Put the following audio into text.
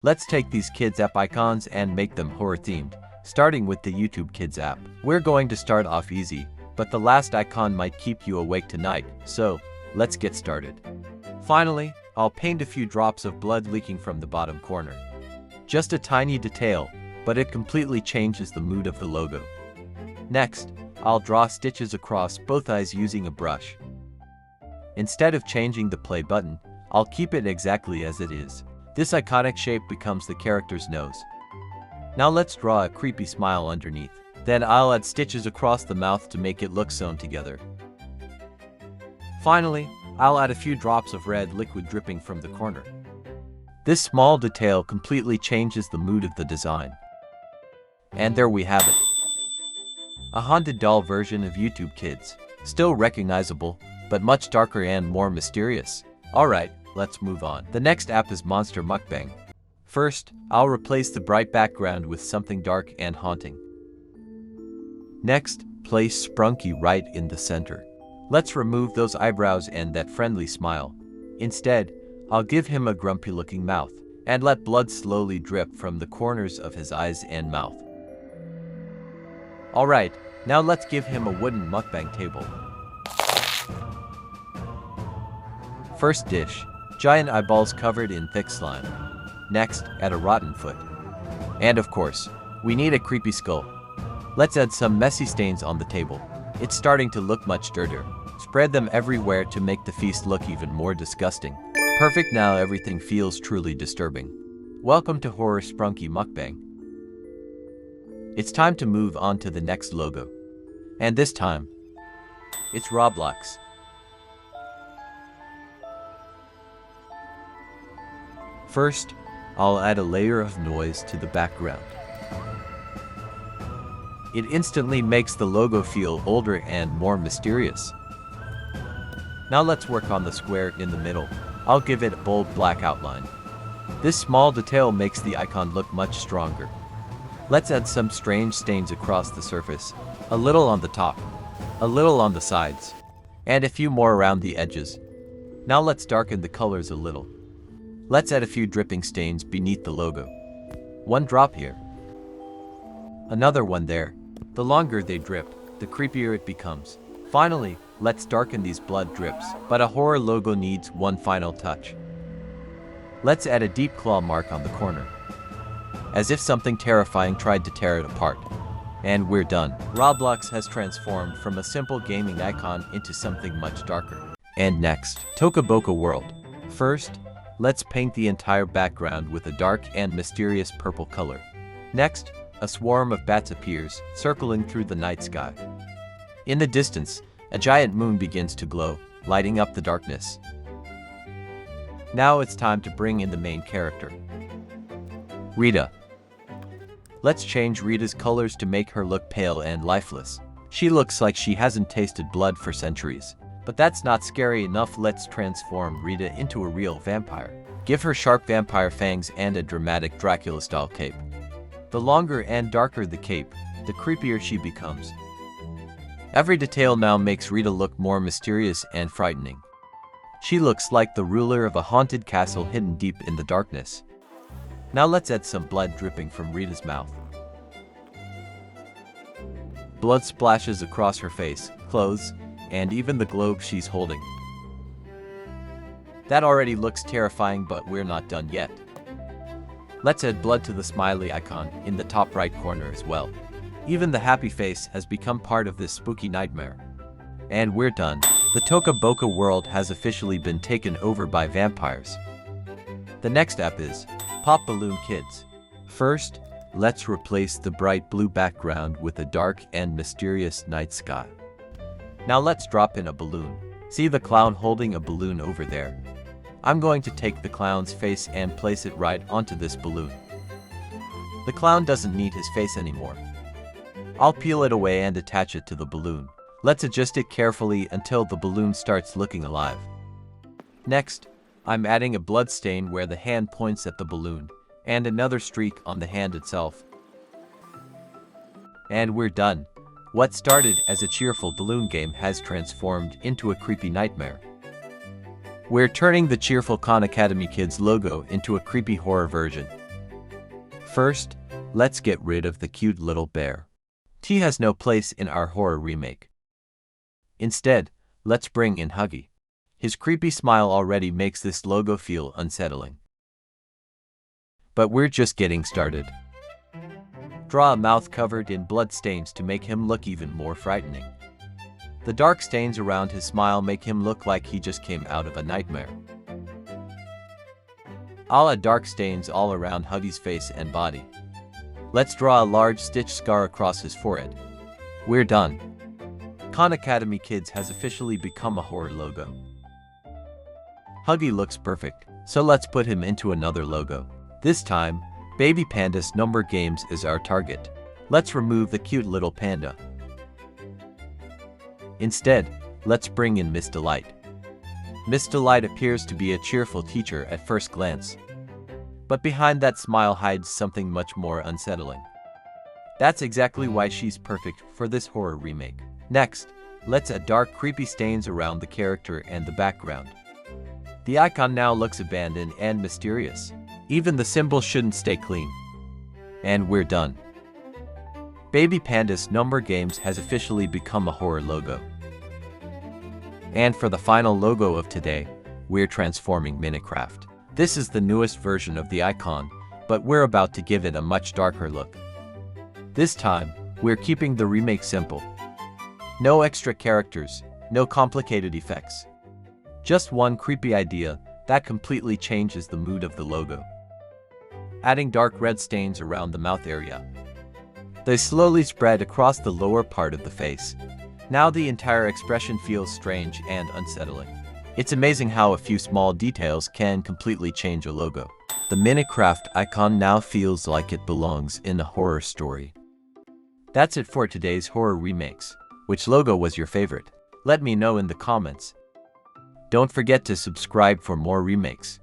Let's take these Kids app icons and make them horror themed, starting with the YouTube Kids app. We're going to start off easy, but the last icon might keep you awake tonight, so let's get started. Finally, I'll paint a few drops of blood leaking from the bottom corner. Just a tiny detail, but it completely changes the mood of the logo. Next, I'll draw stitches across both eyes using a brush. Instead of changing the play button, I'll keep it exactly as it is. This iconic shape becomes the character's nose. Now let's draw a creepy smile underneath. Then I'll add stitches across the mouth to make it look sewn together. Finally, I'll add a few drops of red liquid dripping from the corner. This small detail completely changes the mood of the design. And there we have it. A haunted doll version of YouTube Kids. Still recognizable, but much darker and more mysterious. Alright, let's move on. The next app is Monster Mukbang. First, I'll replace the bright background with something dark and haunting. Next, place Sprunky right in the center. Let's remove those eyebrows and that friendly smile. Instead, I'll give him a grumpy-looking mouth, and let blood slowly drip from the corners of his eyes and mouth. Alright, now let's give him a wooden mukbang table. First dish, giant eyeballs covered in thick slime. Next, add a rotten foot. And of course, we need a creepy skull. Let's add some messy stains on the table. It's starting to look much dirtier. Spread them everywhere to make the feast look even more disgusting. Perfect, now everything feels truly disturbing. Welcome to Horror Sprunky Mukbang. It's time to move on to the next logo. And this time, it's Roblox. First, I'll add a layer of noise to the background. It instantly makes the logo feel older and more mysterious. Now let's work on the square in the middle. I'll give it a bold black outline. This small detail makes the icon look much stronger. Let's add some strange stains across the surface, a little on the top, a little on the sides, and a few more around the edges. Now let's darken the colors a little. Let's add a few dripping stains beneath the logo. One drop here. Another one there. The longer they drip, the creepier it becomes. Finally, let's darken these blood drips, but a horror logo needs one final touch. Let's add a deep claw mark on the corner, as if something terrifying tried to tear it apart. And we're done. Roblox has transformed from a simple gaming icon into something much darker. And next, Toca Boca World. First, let's paint the entire background with a dark and mysterious purple color. Next, a swarm of bats appears, circling through the night sky. In the distance, a giant moon begins to glow, lighting up the darkness. Now it's time to bring in the main character, Rita. Let's change Rita's colors to make her look pale and lifeless. She looks like she hasn't tasted blood for centuries. But that's not scary enough. Let's transform Rita into a real vampire. Give her sharp vampire fangs and a dramatic Dracula-style cape. The longer and darker the cape, the creepier she becomes. Every detail now makes Rita look more mysterious and frightening. She looks like the ruler of a haunted castle hidden deep in the darkness. Now let's add some blood dripping from Rita's mouth. Blood splashes across her face, clothes, and even the globe she's holding. That already looks terrifying, but we're not done yet. Let's add blood to the smiley icon in the top right corner as well. Even the happy face has become part of this spooky nightmare. And we're done. The Toca Boca world has officially been taken over by vampires. The next app is Pop Balloon Kids. First, let's replace the bright blue background with a dark and mysterious night sky. Now let's drop in a balloon. See the clown holding a balloon over there? I'm going to take the clown's face and place it right onto this balloon. The clown doesn't need his face anymore. I'll peel it away and attach it to the balloon. Let's adjust it carefully until the balloon starts looking alive. Next, I'm adding a blood stain where the hand points at the balloon, and another streak on the hand itself. And we're done. What started as a cheerful balloon game has transformed into a creepy nightmare. We're turning the cheerful Khan Academy Kids logo into a creepy horror version. first, let's get rid of the cute little bear. He has no place in our horror remake. Instead, let's bring in Huggy. His creepy smile already makes this logo feel unsettling. But we're just getting started. Draw a mouth covered in blood stains to make him look even more frightening. The dark stains around his smile make him look like he just came out of a nightmare. I'll add dark stains all around Huggy's face and body. Let's draw a large stitch scar across his forehead. We're done. Khan Academy Kids has officially become a horror logo. Huggy looks perfect, so let's put him into another logo. This time, Baby Panda's number games is our target. Let's remove the cute little panda. Instead, let's bring in Miss Delight. Miss Delight appears to be a cheerful teacher at first glance. But behind that smile hides something much more unsettling. That's exactly why she's perfect for this horror remake. Next, let's add dark creepy stains around the character and the background. The icon now looks abandoned and mysterious. Even the symbol shouldn't stay clean. And we're done. Baby Panda's number games has officially become a horror logo. And for the final logo of today, we're transforming Minecraft. This is the newest version of the icon, but we're about to give it a much darker look. This time, we're keeping the remake simple. No extra characters, no complicated effects. Just one creepy idea that completely changes the mood of the logo. Adding dark red stains around the mouth area. They slowly spread across the lower part of the face. Now the entire expression feels strange and unsettling. It's amazing how a few small details can completely change a logo. The Minecraft icon now feels like it belongs in a horror story. That's it for today's horror remakes. Which logo was your favorite? Let me know in the comments. Don't forget to subscribe for more remakes.